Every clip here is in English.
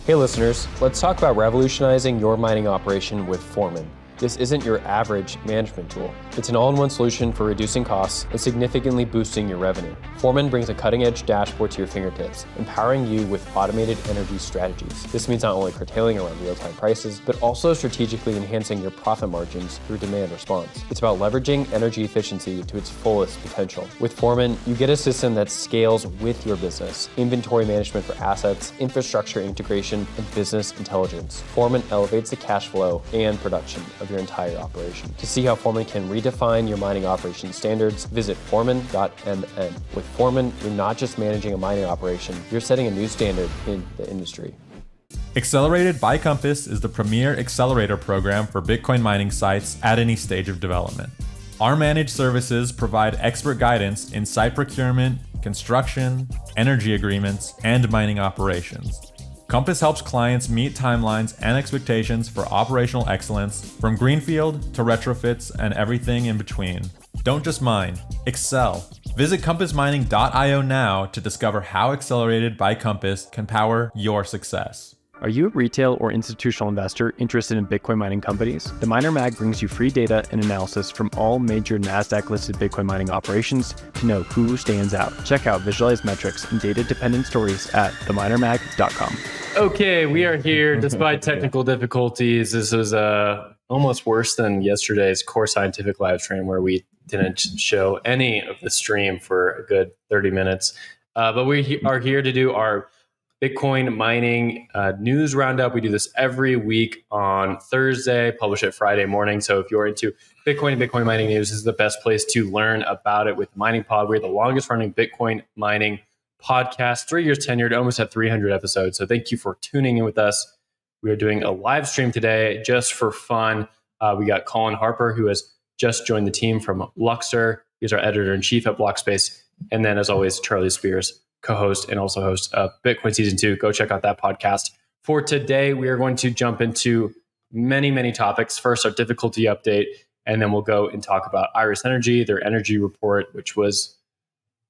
Hey listeners, let's talk about revolutionizing your mining operation with Foreman. This isn't your average management tool. It's an all-in-one solution for reducing costs and significantly boosting your revenue. Foreman brings a cutting-edge dashboard to your fingertips, empowering you with automated energy strategies. This means not only curtailing around real-time prices, but also strategically enhancing your profit margins through demand response. It's about leveraging energy efficiency to its fullest potential. With Foreman, you get a system that scales with your business, inventory management for assets, infrastructure integration, and business intelligence. Foreman elevates the cash flow and production of your entire operation. To see how Foreman can redefine your mining operation standards, visit foreman.mn. With Foreman, you're not just managing a mining operation, you're setting a new standard in the industry. Accelerated by Compass is the premier accelerator program for Bitcoin mining sites at any stage of development. Our managed services provide expert guidance in site procurement, construction, energy agreements, and mining operations. Compass helps clients meet timelines and expectations for operational excellence, from greenfield to retrofits and everything in between. Don't just mine, excel. Visit compassmining.io now to discover how Accelerated by Compass can power your success. Are you a retail or institutional investor interested in Bitcoin mining companies? The Miner Mag brings you free data and analysis from all major NASDAQ-listed Bitcoin mining operations to know who stands out. Check out visualized metrics and data-dependent stories at theminermag.com. Okay, we are here despite technical difficulties. This was almost worse than yesterday's Core Scientific live stream, where we didn't show any of the stream for a good 30 minutes. But we are here to do our Bitcoin mining news roundup. We do this every week on Thursday, publish it Friday morning. So if you're into Bitcoin and Bitcoin mining news, this is the best place to learn about it with Mining Pod. We're the longest running Bitcoin mining podcast, 3 years tenured, almost at 300 episodes. So thank you for tuning in with us. We are doing a live stream today just for fun. We got Colin Harper, who has just joined the team from Luxor. He's our editor-in-chief at Blockspace. And then, as always, Charlie Spears, co-host and also host of Bitcoin Season 2. Go check out that podcast. For today, we are going to jump into many, many topics. First, our difficulty update, and then we'll go and talk about Iris Energy, their energy report, which was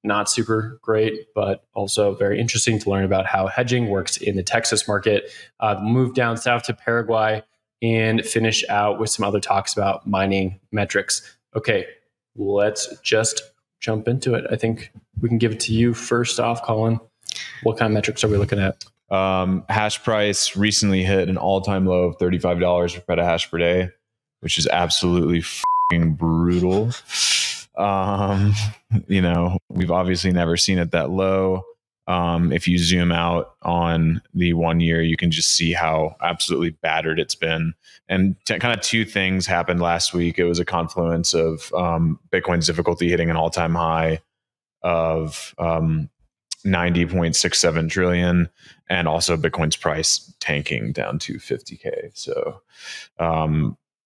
not super great, but also very interesting to learn about how hedging works in the Texas market. Move down south to Paraguay and finish out with some other talks about mining metrics. Okay, let's just jump into it. I think we can give it to you first off, Colin. What kind of metrics are we looking at? Hash price recently hit an all-time low of $35 per petahash per day, which is absolutely f***ing brutal. We've obviously never seen it that low. If you zoom out on the 1 year, you can just see how absolutely battered it's been. And kind of two things happened last week. It was a confluence of Bitcoin's difficulty hitting an all-time high of 90.67 trillion, and also Bitcoin's price tanking down to 50K. So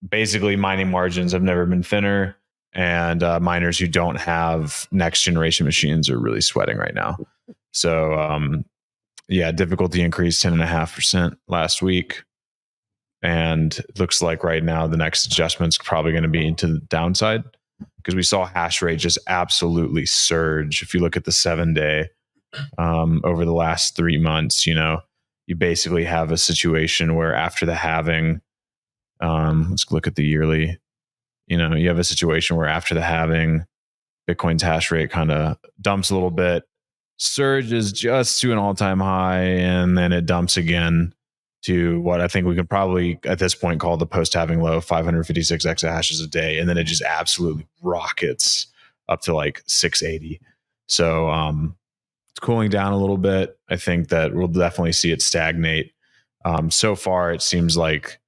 basically, mining margins have never been thinner, and miners who don't have next generation machines are really sweating right now. So difficulty increased 10.5% last week. And it looks like right now the next adjustment's probably going to be into the downside, because we saw hash rate just absolutely surge. If you look at the 7-day over the last 3 months, you basically have a situation where after the halving, let's look at the yearly, you have a situation where after the halving, Bitcoin's hash rate kind of dumps a little bit, surges just to an all-time high, and then it dumps again to what I think we can probably at this point call the post-halving low, 556 exahashes a day, and then it just absolutely rockets up to like 680. So it's cooling down a little bit. I think that we'll definitely see it stagnate. So far, it seems like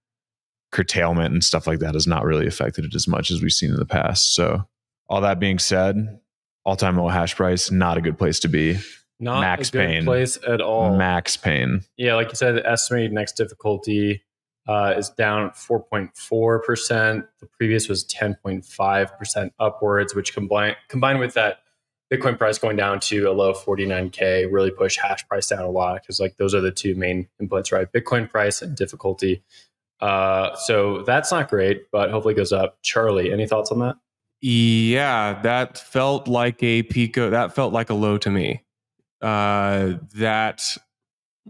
curtailment and stuff like that has not really affected it as much as we've seen in the past. So all that being said, all-time low hash price, not a good place to be. Not max a good pain. place at all. Max pain. Yeah, like you said, the estimated next difficulty is down 4.4%. The previous was 10.5% upwards, which combined with that Bitcoin price going down to a low of 49K really push hash price down a lot, because like those are the two main inputs, right? Bitcoin price and difficulty. So that's not great, but hopefully it goes up. Charlie, any thoughts on that? Yeah, that felt like a peak. That felt like a low to me. That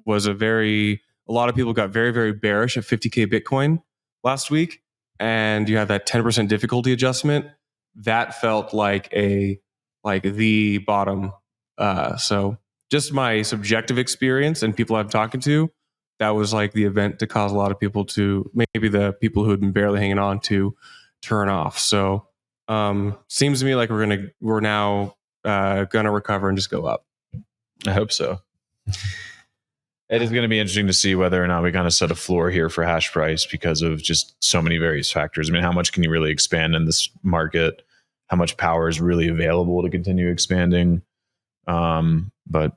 was a very a lot of people got very, very bearish at 50K Bitcoin last week, and you had that 10% difficulty adjustment. That felt like the bottom. So just my subjective experience and people I've talked to, that was like the event to cause a lot of people to, maybe the people who had been barely hanging on, to turn off. So seems to me like we're now gonna recover and just go up. I hope so. It is going to be interesting to see whether or not we kind of set a floor here for hash price because of just so many various factors. I mean, how much can you really expand in this market? How much power is really available to continue expanding? But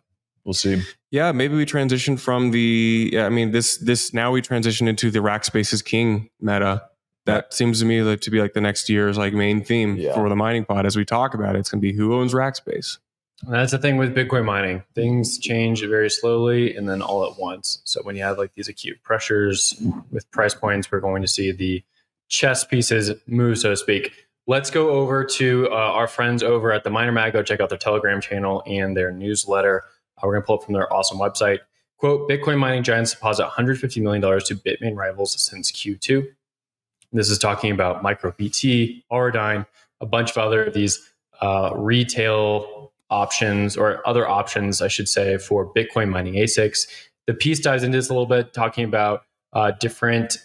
we'll see. Yeah, maybe we transition from this now we transition into the rack space is king meta. That seems to me to be like the next year's like main theme for the mining pod. As we talk about it, it's going to be who owns rack space. And that's the thing with Bitcoin mining. Things change very slowly and then all at once. So when you have like these acute pressures with price points, we're going to see the chess pieces move, so to speak. Let's go over to our friends over at the Miner Mag. Go check out their Telegram channel and their newsletter. We're going to pull it from their awesome website. Quote, Bitcoin mining giants deposit $150 million to Bitmain rivals since Q2. This is talking about MicroBT, ARENE, a bunch of other of these retail options, or other options, I should say, for Bitcoin mining ASICs. The piece dives into this a little bit, talking about different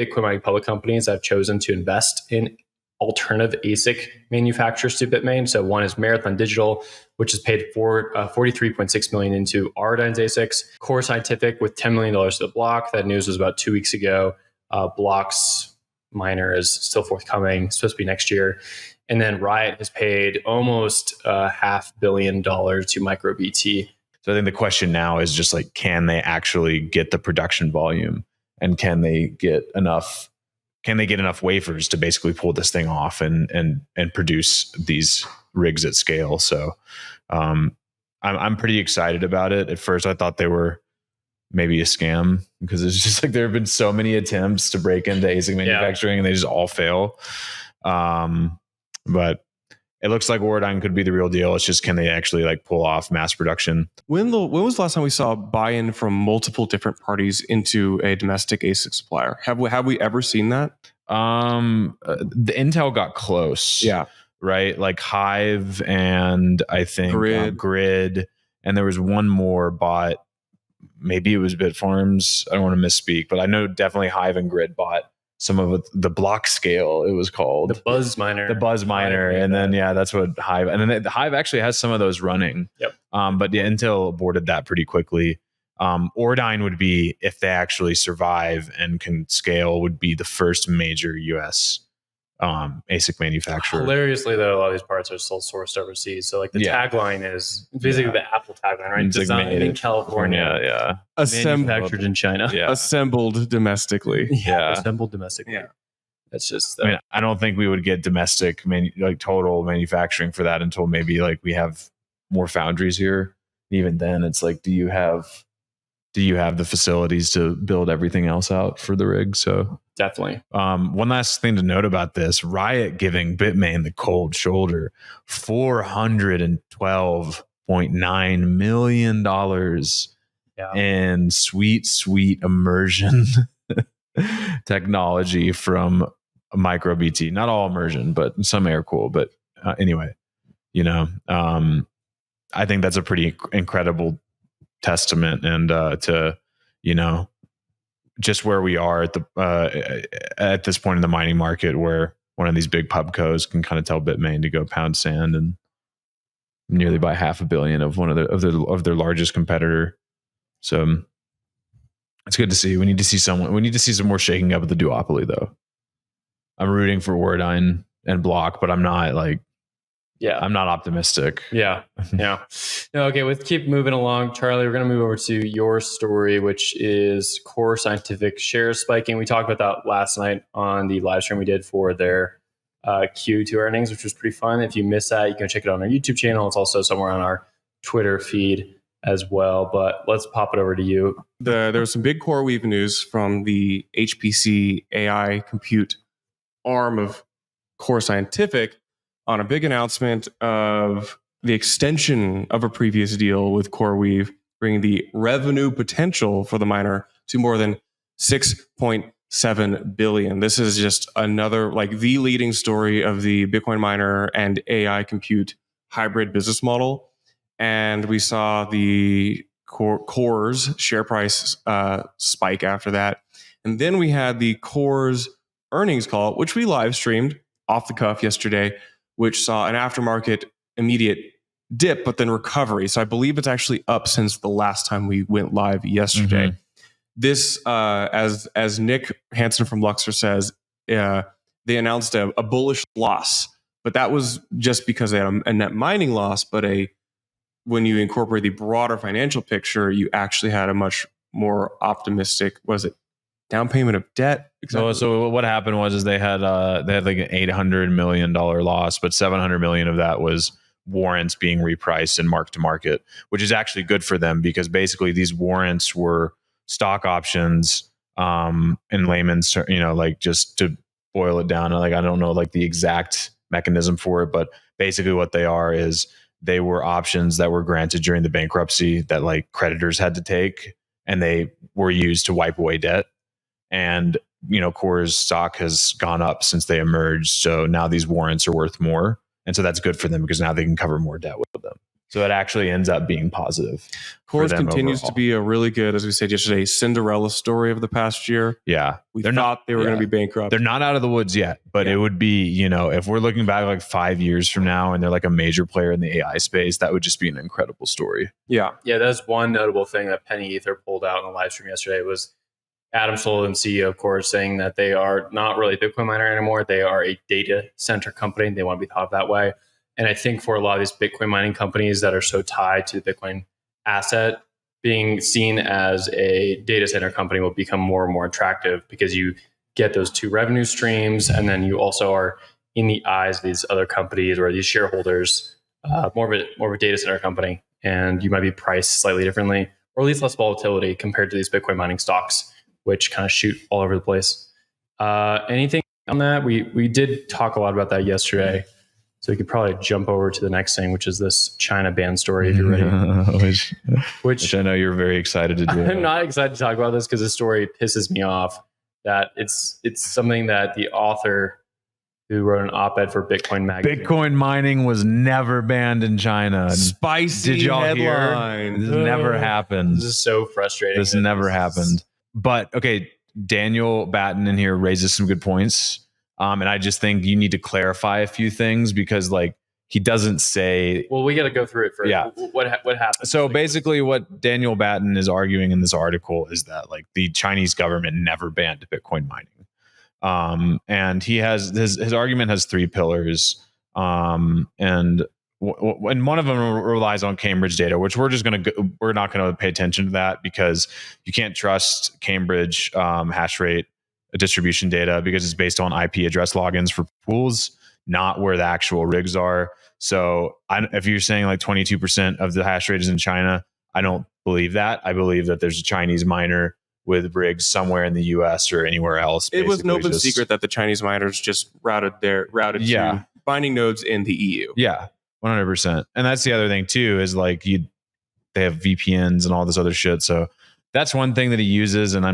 Bitcoin mining public companies that have chosen to invest in alternative ASIC manufacturers to Bitmain. So one is Marathon Digital, which has paid $43.6 million into ARENE's ASICs. Core Scientific with $10 million to the block. That news was about 2 weeks ago. Block's miner is still forthcoming, supposed to be next year. And then Riot has paid almost $500 million to MicroBT. So I think the question now is just like, can they actually get the production volume, and can they get enough wafers to basically pull this thing off and produce these rigs at scale? So I'm pretty excited about it. At first I thought they were maybe a scam, because it's just like there have been so many attempts to break into ASIC manufacturing and they just all fail. But it looks like ARENE could be the real deal. It's just, can they actually like pull off mass production? When was the last time we saw buy-in from multiple different parties into a domestic ASIC supplier? Have we ever seen that? The Intel got close. Yeah. Right. Like Hive and I think Grid. And there was one more bought. Maybe it was Bitfarms. I don't want to misspeak, but I know definitely Hive and Grid bought some of the block scale, it was called. The Buzz Miner. And then, that's what Hive. And then Hive actually has some of those running. Yep. But Intel aborted that pretty quickly. ARENE would be, if they actually survive and can scale, would be the first major US ASIC manufacturer. Hilariously, though, a lot of these parts are still sourced overseas. So, like, the tagline is basically the Apple tagline, right? It's designed like in California, manufactured in China, assembled domestically. Assembled domestically. Yeah, that's just. I mean, I don't think we would get domestic, total manufacturing for that until maybe like we have more foundries here. Even then, it's like, do you have the facilities to build everything else out for the rig? So. Definitely. One last thing to note about this: Riot giving Bitmain the cold shoulder, $412.9 million in sweet immersion technology from MicroBT. Not all immersion, but some air cool. But anyway, I think that's a pretty incredible testament, and to just where we are at this point in the mining market, where one of these big pubcos can kind of tell Bitmain to go pound sand and nearly buy $500 million of one of their largest competitor. So it's good to see. We need to see some more shaking up of the duopoly, though. I'm rooting for ARENE and Block, but I'm not I'm not optimistic. No, okay, let's keep moving along. Charlie, we're going to move over to your story, which is Core Scientific shares spiking. We talked about that last night on the live stream we did for their Q2 earnings, which was pretty fun. If you missed that, you can check it out on our YouTube channel. It's also somewhere on our Twitter feed as well. But let's pop it over to you. There was some big CoreWeave news from the HPC AI compute arm of Core Scientific on a big announcement of the extension of a previous deal with CoreWeave, bringing the revenue potential for the miner to more than 6.7 billion. This is just another, like, the leading story of the Bitcoin miner and AI compute hybrid business model. And we saw the Core's share price spike after that. And then we had the Core's earnings call, which we live streamed off the cuff yesterday, which saw an aftermarket immediate dip, but then recovery. So I believe it's actually up since the last time we went live yesterday. Mhm. This, as Nick Hansen from Luxor says, they announced a bullish loss, but that was just because they had a net mining loss. But when you incorporate the broader financial picture, you actually had a much more optimistic, down payment of debt? Exactly. So what happened was they had like an $800 million loss, but 700 million of that was warrants being repriced and marked to market, which is actually good for them because basically these warrants were stock options in layman's, like, just to boil it down. Like, I don't know like the exact mechanism for it, but basically what they are is they were options that were granted during the bankruptcy that like creditors had to take, and they were used to wipe away debt. And, Core's stock has gone up since they emerged. So now these warrants are worth more. And so that's good for them because now they can cover more debt with them. So it actually ends up being positive. Core's continues to be a really good, as we said yesterday, Cinderella story of the past year. Yeah. We thought they were going to be bankrupt. They're not out of the woods yet, but it would be, if we're looking back like 5 years from now and they're like a major player in the AI space, that would just be an incredible story. Yeah. Yeah, that's one notable thing that Penny Ether pulled out in the live stream yesterday was Adam Sullivan, CEO of Core, saying that they are not really a Bitcoin miner anymore. They are a data center company. They want to be thought of that way. And I think for a lot of these Bitcoin mining companies that are so tied to the Bitcoin asset, being seen as a data center company will become more and more attractive because you get those two revenue streams. And then you also are in the eyes of these other companies or these shareholders, more of a data center company. And you might be priced slightly differently, or at least less volatility compared to these Bitcoin mining stocks, which kind of shoot all over the place. Anything on that? We did talk a lot about that yesterday. So we could probably jump over to the next thing, which is this China ban story, if you're ready. which I know you're very excited to do. I'm not excited to talk about this because this story pisses me off. That it's something that the author who wrote an op-ed for Bitcoin Magazine. Bitcoin mining was never banned in China. Spicy Did y'all headline. hear? This never happened. This is so frustrating. This never happened. But okay, Daniel Batten in here raises some good points. And I just think you need to clarify a few things because like he doesn't say. Well, we got to go through it first. Yeah. What happened? So basically what Daniel Batten is arguing in this article is that like the Chinese government never banned Bitcoin mining. And he has his argument has three pillars. And one of them relies on Cambridge data, which we're not going to pay attention to that because you can't trust Cambridge hash rate distribution data because it's based on IP address logins for pools, not where the actual rigs are. So if you're saying like 22% of the hash rate is in China, I don't believe that. I believe that there's a Chinese miner with rigs somewhere in the US or anywhere else. It was an open secret that the Chinese miners just routed to binding nodes in the EU. Yeah, 100%. And that's the other thing too, is like they have VPNs and all this other shit. So that's one thing that he uses. And I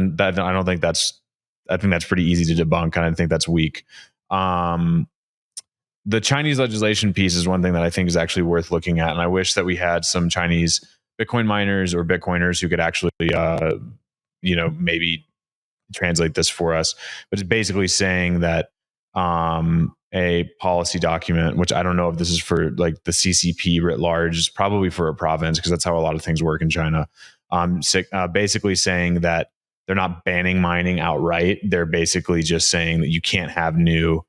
think that's pretty easy to debunk. And I think that's weak. The Chinese legislation piece is one thing that I think is actually worth looking at. And I wish that we had some Chinese Bitcoin miners or Bitcoiners who could actually, maybe translate this for us. But it's basically saying that a policy document, which I don't know if this is for like the CCP writ large, is probably for a province because that's how a lot of things work in China. Basically saying that they're not banning mining outright. They're basically just saying that you can't have new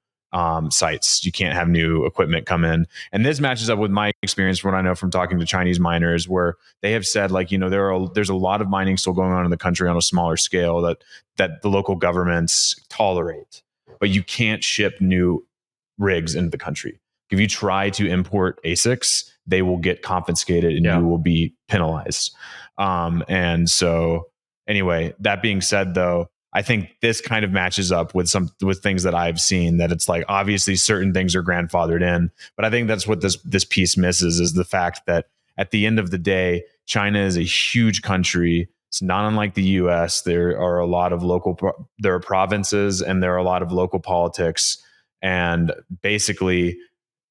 sites. You can't have new equipment come in. And this matches up with my experience from what I know from talking to Chinese miners, where they have said like, there's a lot of mining still going on in the country on a smaller scale that the local governments tolerate, but you can't ship new rigs into the country. If you try to import ASICs, they will get confiscated and you will be penalized. And so anyway, that being said, though, I think this kind of matches up with things that I've seen, that it's like obviously certain things are grandfathered in, but I think that's what this piece misses, is the fact that at the end of the day, China is a huge country. It's not unlike the US. There are a lot of there are provinces and there are a lot of local politics. And basically,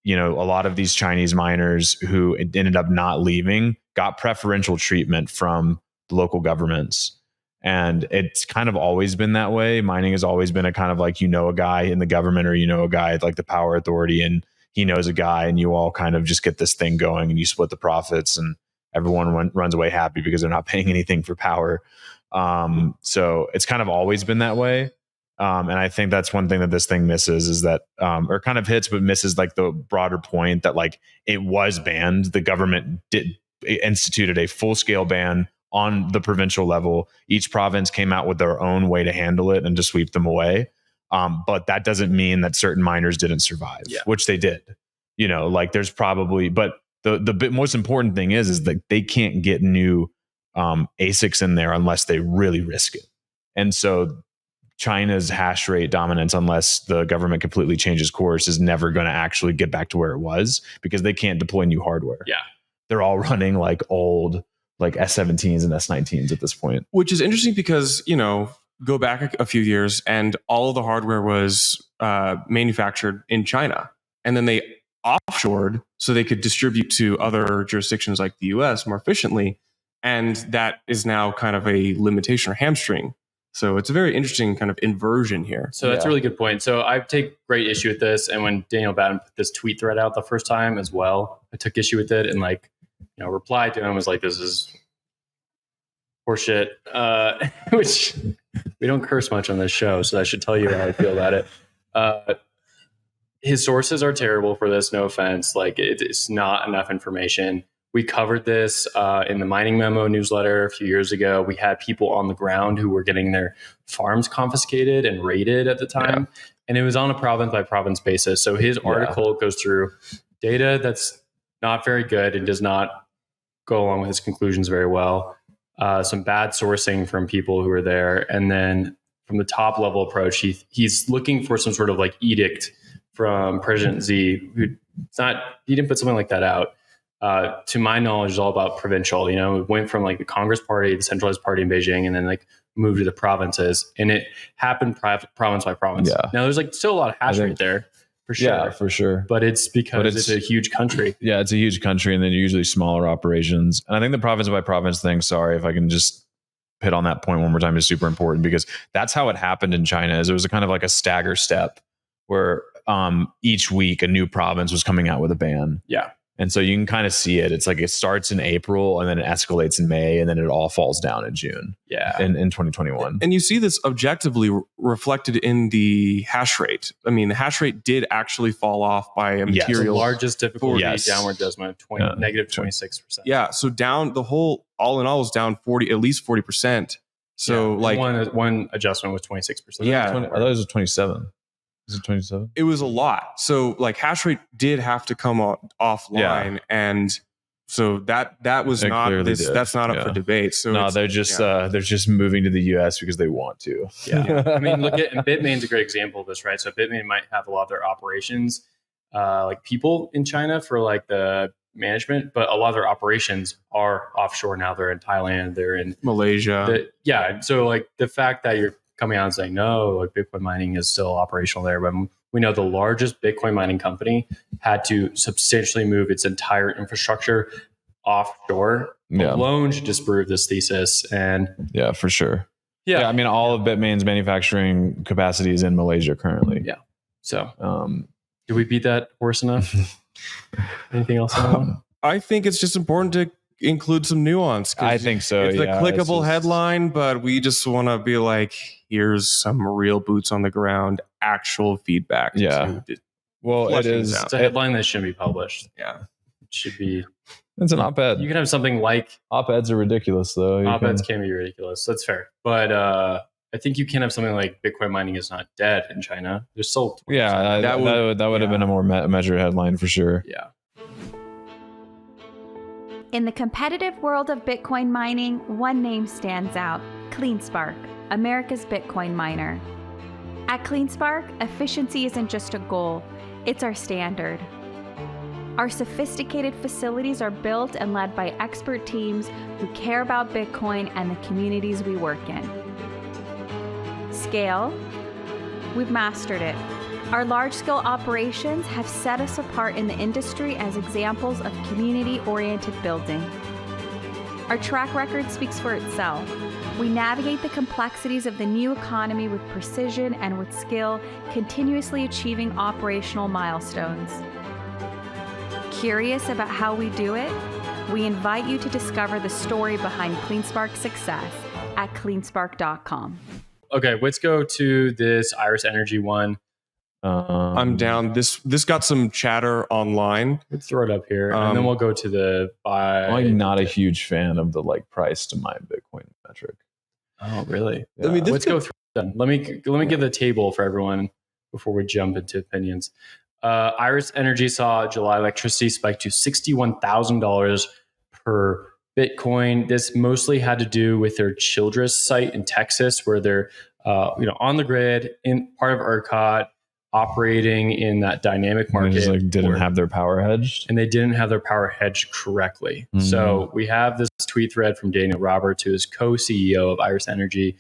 a lot of these Chinese miners who ended up not leaving got preferential treatment from the local governments. And it's kind of always been that way. Mining has always been a kind of like, a guy in the government, or a guy at like the power authority, and he knows a guy, and you all kind of just get this thing going and you split the profits, and everyone runs away happy because they're not paying anything for power. So it's kind of always been that way. And I think that's one thing that this thing misses, is that, or kind of hits, but misses like the broader point that like it was banned. The government instituted a full scale ban on the provincial level. Each province came out with their own way to handle it and to sweep them away. But that doesn't mean that certain miners didn't survive, which they did. Like there's probably, but the most important thing is that they can't get new ASICs in there unless they really risk it. And so China's hash rate dominance, unless the government completely changes course, is never going to actually get back to where it was, because they can't deploy new hardware. Yeah. They're all running like old, like S17s and S19s at this point. Which is interesting because, go back a few years and all of the hardware was manufactured in China. And then they offshored so they could distribute to other jurisdictions like the US more efficiently. And that is now kind of a limitation or hamstring. So it's a very interesting kind of inversion here. So that's a really good point. So I take great issue with this. And when Daniel Batten put this tweet thread out the first time as well, I took issue with it and replied to him, was like, this is horseshit, which we don't curse much on this show. So that should tell you how I feel about it. His sources are terrible for this. No offense. Like it's not enough information. We covered this in the Mining Memo newsletter a few years ago. We had people on the ground who were getting their farms confiscated and raided at the time. Yeah. And it was on a province by province basis. So his article goes through data that's not very good and does not go along with his conclusions very well. Some bad sourcing from people who are there. And then from the top level approach, he's looking for some sort of like edict from President Xi, he didn't put something like that out. To my knowledge, is all about provincial. It went from like the Congress Party, the centralized party in Beijing, and then like moved to the provinces, and it happened province by province. Yeah. Now there's like still a lot of hash rate there, for sure. Yeah, for sure. But it's because it's a huge country. Yeah, it's a huge country, and then usually smaller operations. And I think the province by province thing, sorry if I can just hit on that point one more time, is super important, because that's how it happened in China. Is it was a kind of like a stagger step where each week a new province was coming out with a ban. Yeah. And so you can kind of see it. It's like it starts in April and then it escalates in May and then it all falls down in June. Yeah. In 2021. And you see this objectively reflected in the hash rate. I mean, the hash rate did actually fall off by a material. The largest difficulty downward adjustment, negative 26%. Yeah. So down the whole, all in all, was down at least 40%. So like one adjustment was 26%. Yeah. I thought it was 27. Is it 27? It was a lot. So like hash rate did have to come offline, and so that was not this. That's not up for debate. So no, they're just moving to the US because they want to. Yeah. I mean, and Bitmain's a great example of this, right? So Bitmain might have a lot of their operations, like people in China for like the management, but a lot of their operations are offshore now. They're in Thailand, they're in Malaysia. So like the fact that you're coming out and saying, no, like Bitcoin mining is still operational there. But we know the largest Bitcoin mining company had to substantially move its entire infrastructure offshore. Alone should disprove this thesis. And yeah, for sure. Yeah. I mean, all of Bitmain's manufacturing capacity is in Malaysia currently. Yeah. So did we beat that horse enough? Anything else? I think it's just important to include some nuance. I think so. It's a clickable headline, but we just want to be like, here's some real boots on the ground, actual feedback. Yeah. Well, it is. It's a headline that shouldn't be published. Yeah. It should be. It's an op-ed. You can have something like. Op-eds are ridiculous, though. Op-eds can be ridiculous. That's fair. But I think you can have something like Bitcoin mining is not dead in China. There's still. That would have been a more measured headline for sure. Yeah. In the competitive world of Bitcoin mining, one name stands out: CleanSpark, America's Bitcoin miner. At CleanSpark, efficiency isn't just a goal, it's our standard. Our sophisticated facilities are built and led by expert teams who care about Bitcoin and the communities we work in. Scale, we've mastered it. Our large-scale operations have set us apart in the industry as examples of community-oriented building. Our track record speaks for itself. We navigate the complexities of the new economy with precision and with skill, continuously achieving operational milestones. Curious about how we do it? We invite you to discover the story behind CleanSpark's success at cleanspark.com. Okay, let's go to this Iris Energy one. I'm down. This got some chatter online. Let's throw it up here, and then we'll go to the buy. I'm not a huge fan of the like price to mine Bitcoin metric. Oh, really? Yeah. I mean, Let's go through them. Let me give the table for everyone before we jump into opinions. Iris Energy saw July electricity spike to $61,000 per Bitcoin. This mostly had to do with their Childress site in Texas, where they're on the grid in part of ERCOT, operating in that dynamic market. They just like didn't have their power hedged, and they didn't have their power hedged correctly. So we have this tweet thread from Daniel Roberts, who is co-CEO of Iris Energy.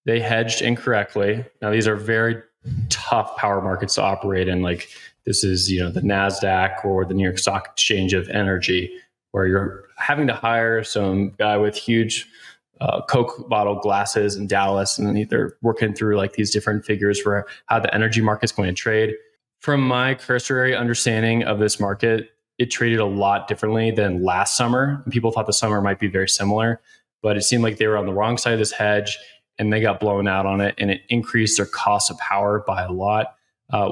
They hedged incorrectly. Now these are very tough power markets to operate in. Like this is, the NASDAQ or the New York Stock Exchange of energy, where you're having to hire some guy with huge Coke bottle glasses in Dallas, and they're working through like these different figures for how the energy market's going to trade. From my cursory understanding of this market, it traded a lot differently than last summer. People thought the summer might be very similar, but it seemed like they were on the wrong side of this hedge and they got blown out on it, and it increased their cost of power by a lot.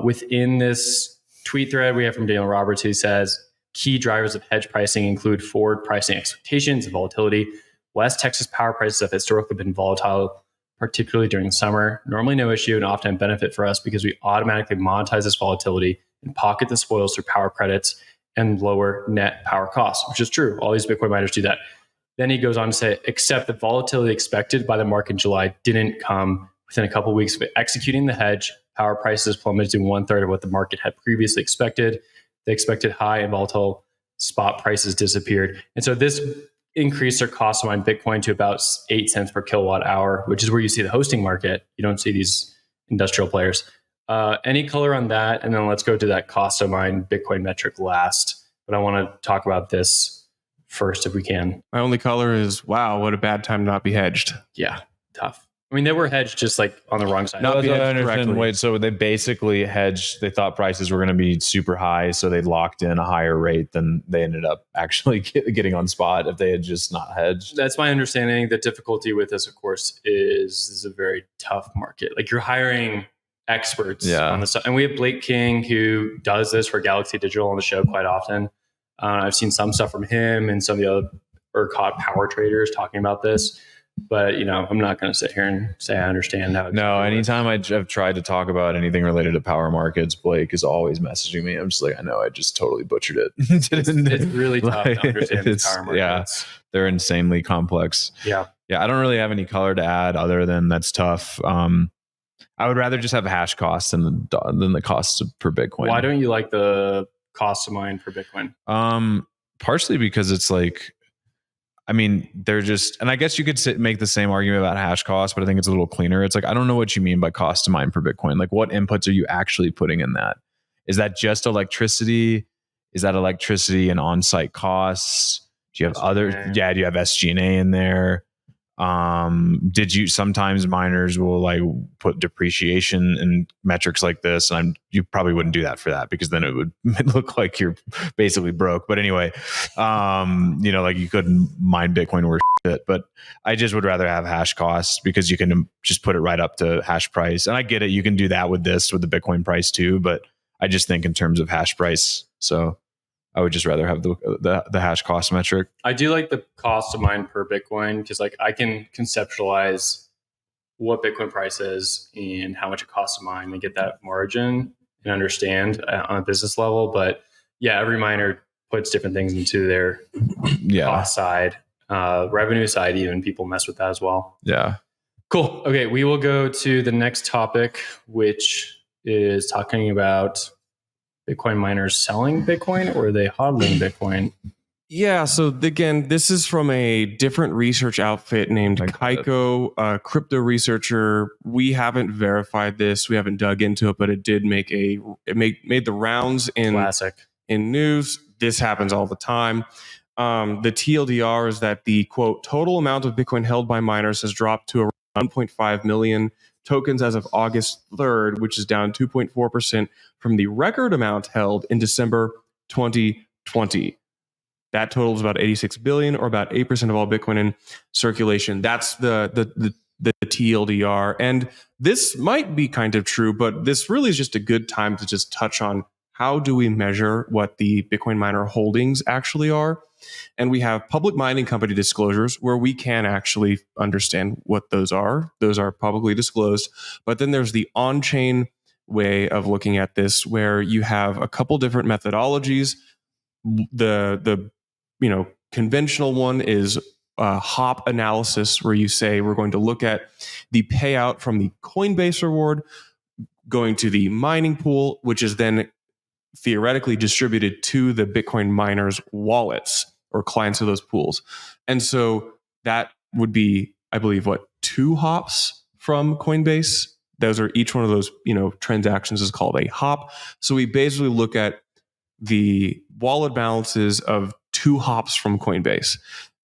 Within this tweet thread we have from Daniel Roberts, who says key drivers of hedge pricing include forward pricing expectations and volatility. West Texas power prices have historically been volatile, particularly during summer. Normally no issue and often a benefit for us because we automatically monetize this volatility and pocket the spoils through power credits and lower net power costs, which is true. All these Bitcoin miners do that. Then he goes on to say, except the volatility expected by the market in July didn't come within a couple of weeks of executing the hedge. Power prices plummeted to 1/3 of what the market had previously expected. The expected high and volatile spot prices disappeared. And so this increased their cost to mine Bitcoin to about 8 cents per kilowatt hour, which is where you see the hosting market. You don't see these industrial players. Any color on that? And then let's go to that cost to mine Bitcoin metric last. But I want to talk about this first if we can. My only color is, wow, what a bad time to not be hedged. Yeah, tough. I mean, they were hedged just like on the wrong side. Not be I hedged understand. correctly. Wait, so they basically hedged. They thought prices were going to be super high, so they locked in a higher rate than they ended up actually getting on spot if they had just not hedged. That's my understanding. The difficulty with this, of course, is this is a very tough market. Like you're hiring experts on this, and we have Blake King who does this for Galaxy Digital on the show quite often. I've seen some stuff from him and some of the other ERCOT power traders talking about this. But, I'm not going to sit here and say I understand how. No, anytime I've tried to talk about anything related to power markets, Blake is always messaging me. I'm just like, I know I just totally butchered it. It's really tough to understand these power markets. Yeah, they're insanely complex. Yeah. I don't really have any color to add other than that's tough. I would rather just have hash costs than the cost per Bitcoin. Why don't you like the cost of mine per Bitcoin? Partially because it's like, they're just, and I guess you could make the same argument about hash costs, but I think it's a little cleaner. It's like, I don't know what you mean by cost to mine per Bitcoin. Like, what inputs are you actually putting in that? Is that just electricity? Is that electricity and on-site costs? Do you have do you have SG&A in there? Sometimes miners will like put depreciation in metrics like this, and you probably wouldn't do that for that because then it would look like you're basically broke. But anyway, like you couldn't mine Bitcoin worth shit. But I just would rather have hash costs because you can just put it right up to hash price. And I get it, you can do that with the Bitcoin price too. But I just think in terms of hash price, so I would just rather have the hash cost metric. I do like the cost of mine per Bitcoin because like I can conceptualize what Bitcoin price is and how much it costs to mine and get that margin and understand on a business level. But yeah, every miner puts different things into their cost side, revenue side, even people mess with that as well. Yeah. Cool. Okay. We will go to the next topic, which is talking about Bitcoin miners selling Bitcoin, or are they hodling Bitcoin? Yeah, so again, this is from a different research outfit named Kaiko, a crypto researcher. We haven't verified this, we haven't dug into it, but it did made the rounds Classic. in news. This happens all the time. The TLDR is that the quote total amount of Bitcoin held by miners has dropped to around 1.5 million tokens as of August 3rd, which is down 2.4% from the record amount held in December 2020. That totals about 86 billion, or about 8% of all Bitcoin in circulation. That's the TLDR. And this might be kind of true, but this really is just a good time to just touch on how do we measure what the Bitcoin miner holdings actually are. And we have public mining company disclosures where we can actually understand what those are. Those are publicly disclosed. But then there's the on-chain way of looking at this, where you have a couple different methodologies. The conventional one is hop analysis, where you say we're going to look at the payout from the Coinbase reward going to the mining pool, which is then theoretically distributed to the Bitcoin miners' wallets or clients of those pools. And so that would be, I believe, 2 hops from Coinbase. Those are, each one of those, transactions is called a hop. So we basically look at the wallet balances of 2 hops from Coinbase.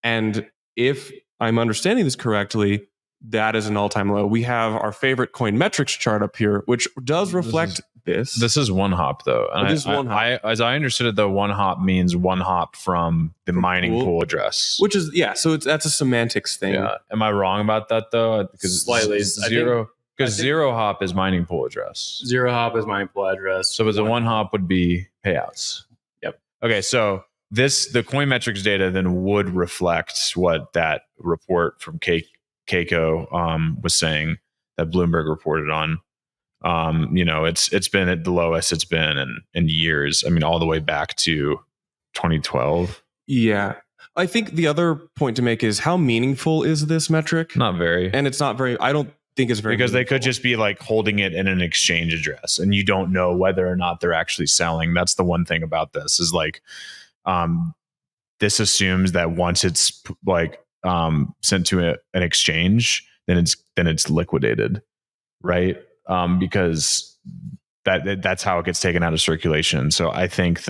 And if I'm understanding this correctly, that is an all-time low. We have our favorite coin metrics chart up here, which does reflect this. This is 1 hop, though. And this is 1 hop. as I understood it, though, 1 hop means 1 hop from the mining pool address. Which is, so that's a semantics thing. Yeah. Am I wrong about that, though? Because slightly. zero hop is mining pool address. 0 hop is mining pool address. So a 1 hop would be payouts. Yep. Okay, so the coin metrics data then would reflect what that report from Keiko was saying, that Bloomberg reported on. It's been at the lowest it's been in years. I mean, all the way back to 2012. Yeah. I think the other point to make is, how meaningful is this metric? Not very. And it's not very, I don't think it's very because meaningful. They could just be like holding it in an exchange address, and you don't know whether or not they're actually selling. That's the one thing about this, is like, this assumes that once it's like sent to an exchange, then it's liquidated, right? Because that's how it gets taken out of circulation. So I think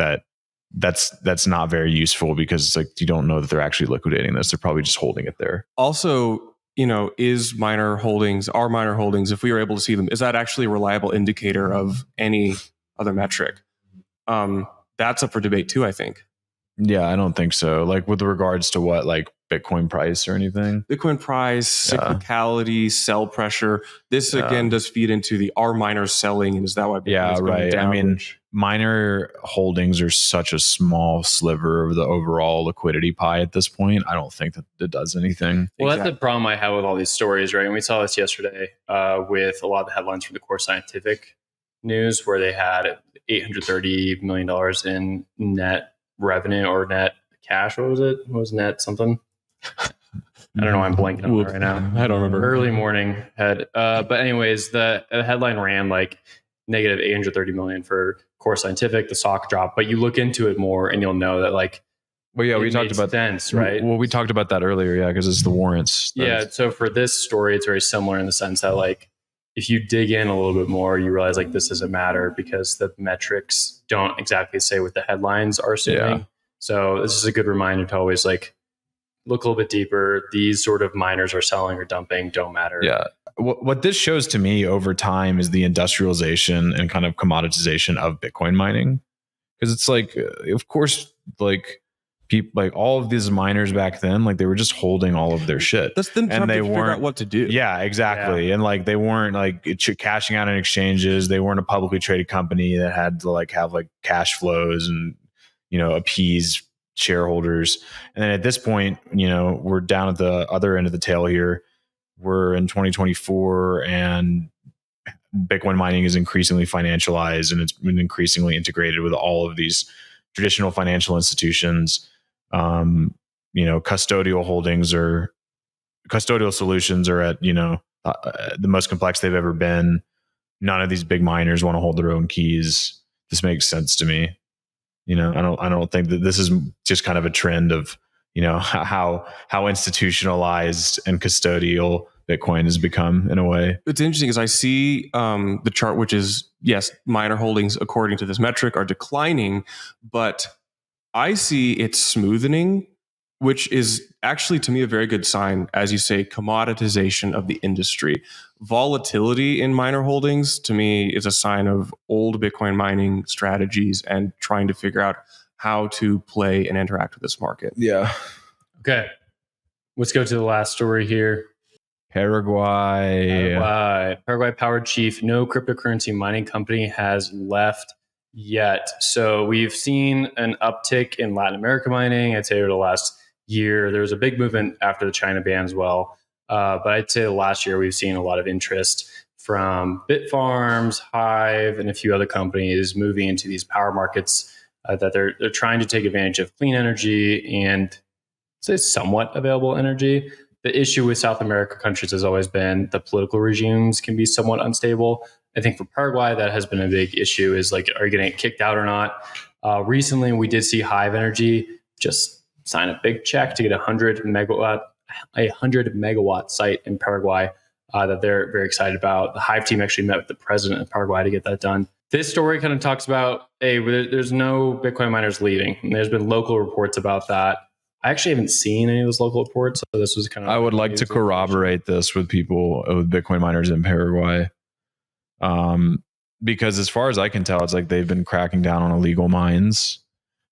that's not very useful, because it's like, you don't know that they're actually liquidating this. They're probably just holding it there. Also, is our miner holdings, if we were able to see them, is that actually a reliable indicator of any other metric? That's up for debate too, I think. Yeah, I don't think so. Like, with regards to what, like Bitcoin price or anything? Bitcoin price, cyclicality, sell pressure. This again does feed into our miners selling, and is that why Bitcoin is going down? I mean, miner holdings are such a small sliver of the overall liquidity pie at this point. I don't think that it does anything. Well, that's the problem I have with all these stories, right? And we saw this yesterday with a lot of the headlines from the Core Scientific news, where they had $830 million in net revenue or net cash. What was it? What was net something? I don't know why I'm blanking on that right now. I don't remember. Early morning head. But anyways, the headline ran like negative 830 million for Core Scientific. The stock dropped, but you look into it more and you'll know that, like, well, yeah, we talked about sense, right? Well, we talked about that earlier, yeah, because it's the warrants. Yeah. So for this story, it's very similar in the sense that, like, if you dig in a little bit more, you realize, like, this doesn't matter because the metrics don't exactly say what the headlines are saying. Yeah. So this is a good reminder to always, like, look a little bit deeper. These sort of miners are selling or dumping don't matter. Yeah. What this shows to me over time is the industrialization and kind of commoditization of Bitcoin mining. Because it's like, of course, like, people, like, all of these miners back then, like, they were just holding all of their shit. That's them trying to figure out what to do. Yeah, exactly. Yeah. And like, they weren't like cashing out in exchanges. They weren't a publicly traded company that had to like have like cash flows and, appease shareholders. And then at this point, we're down at the other end of the tail here. We're in 2024, and Bitcoin mining is increasingly financialized, and it's been increasingly integrated with all of these traditional financial institutions. Custodial solutions are at, the most complex they've ever been. None of these big miners want to hold their own keys. this makes sense to me. I don't think that this is just kind of a trend of, how institutionalized and custodial Bitcoin has become in a way. It's interesting because I see the chart, which is, yes, miner holdings according to this metric are declining, but I see it smoothening, which is actually to me a very good sign. As you say, commoditization of the industry. Volatility in miner holdings to me is a sign of old Bitcoin mining strategies and trying to figure out how to play and interact with this market. Yeah. Okay. Let's go to the last story here. Paraguay Powered chief, no cryptocurrency mining company has left yet. So we've seen an uptick in Latin America mining. I'd say over the last year, there was a big movement after the China ban as well. But I'd say the last year we've seen a lot of interest from Bitfarms, Hive, and a few other companies moving into these power markets that they're trying to take advantage of clean energy and say somewhat available energy. The issue with South America countries has always been the political regimes can be somewhat unstable. I think for Paraguay, that has been a big issue is like, are you going to get kicked out or not? Recently, we did see Hive Energy just sign a big check to get a 100 megawatt site in Paraguay that they're very excited about. The Hive team actually met with the president of Paraguay to get that done. This story kind of talks about, hey, there's no Bitcoin miners leaving. And there's been local reports about that. I actually haven't seen any of those local reports, so this was kind of. I would like to corroborate this with people, with Bitcoin miners in Paraguay, because as far as I can tell, it's like they've been cracking down on illegal mines.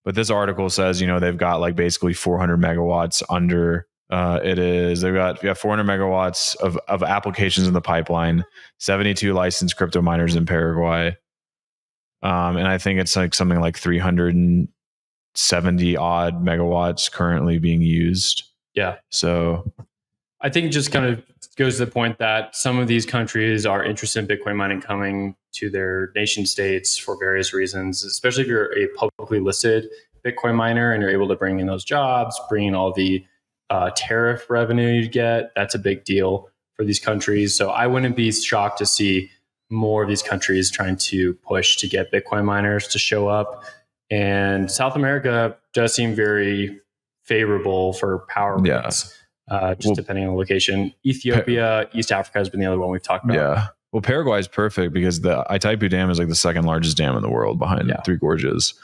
But this article says, they've got like basically 400 megawatts under. They've got 400 megawatts of applications in the pipeline, 72 licensed crypto miners in Paraguay, and I think it's like something like 370 odd megawatts currently being used. Yeah. So I think it just kind of goes to the point that some of these countries are interested in Bitcoin mining coming to their nation states for various reasons, especially if you're a publicly listed Bitcoin miner and you're able to bring in those jobs, bring in all the tariff revenue you get. That's a big deal for these countries. So I wouldn't be shocked to see more of these countries trying to push to get Bitcoin miners to show up. And South America does seem very favorable for power rates, depending on the location. Ethiopia, East Africa has been the other one we've talked about. Yeah. Well, Paraguay is perfect because the Itaipu Dam is like the second largest dam in the world behind Three Gorges.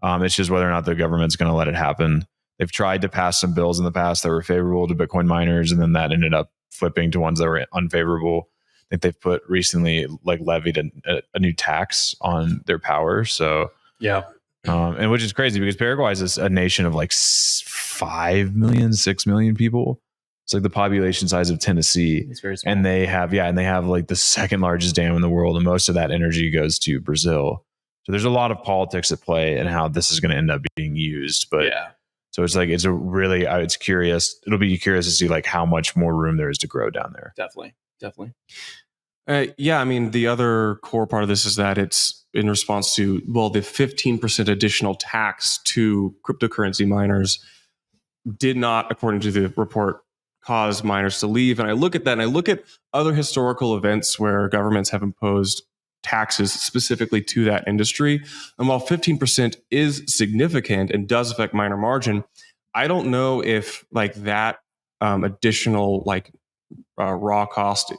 It's just whether or not the government's going to let it happen. They've tried to pass some bills in the past that were favorable to Bitcoin miners, and then that ended up flipping to ones that were unfavorable. I think they've put recently like levied a new tax on their power. So and which is crazy because Paraguay is a nation of like 6 million people. It's like the population size of Tennessee. It's very small. And they have like the second largest dam in the world, and most of that energy goes to Brazil. So there's a lot of politics at play and how this is going to end up being used. But so it's like it's curious. It'll be curious to see like how much more room there is to grow down there. Definitely. I mean, the other core part of this is that it's in response to, the 15% additional tax to cryptocurrency miners did not, according to the report, cause miners to leave. And I look at that and I look at other historical events where governments have imposed taxes specifically to that industry. And while 15% is significant and does affect miner margin, I don't know if like that additional raw cost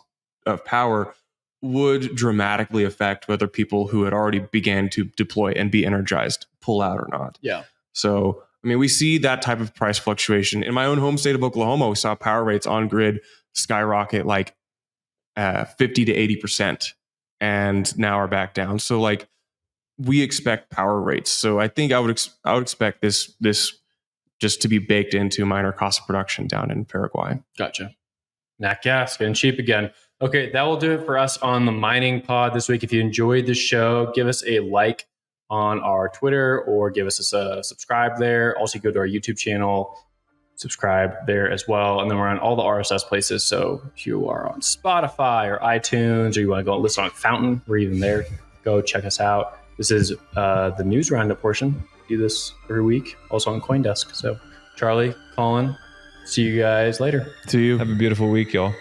of power would dramatically affect whether people who had already began to deploy and be energized pull out or not. Yeah. So, I mean, we see that type of price fluctuation. In my own home state of Oklahoma, we saw power rates on grid skyrocket like 50 to 80%, and now are back down. So like we expect power rates. So I think I would expect this just to be baked into miner cost of production down in Paraguay. Gotcha. Nat gas getting cheap again. Okay, that will do it for us on the mining pod this week. If you enjoyed the show, give us a like on our Twitter or give us a subscribe there. Also, go to our YouTube channel, subscribe there as well. And then we're on all the RSS places. So if you are on Spotify or iTunes, or you want to go listen on Fountain, we're even there. Go check us out. This is the news roundup portion. We do this every week, also on CoinDesk. So Charlie, Colin, see you guys later. See you. Have a beautiful week, y'all.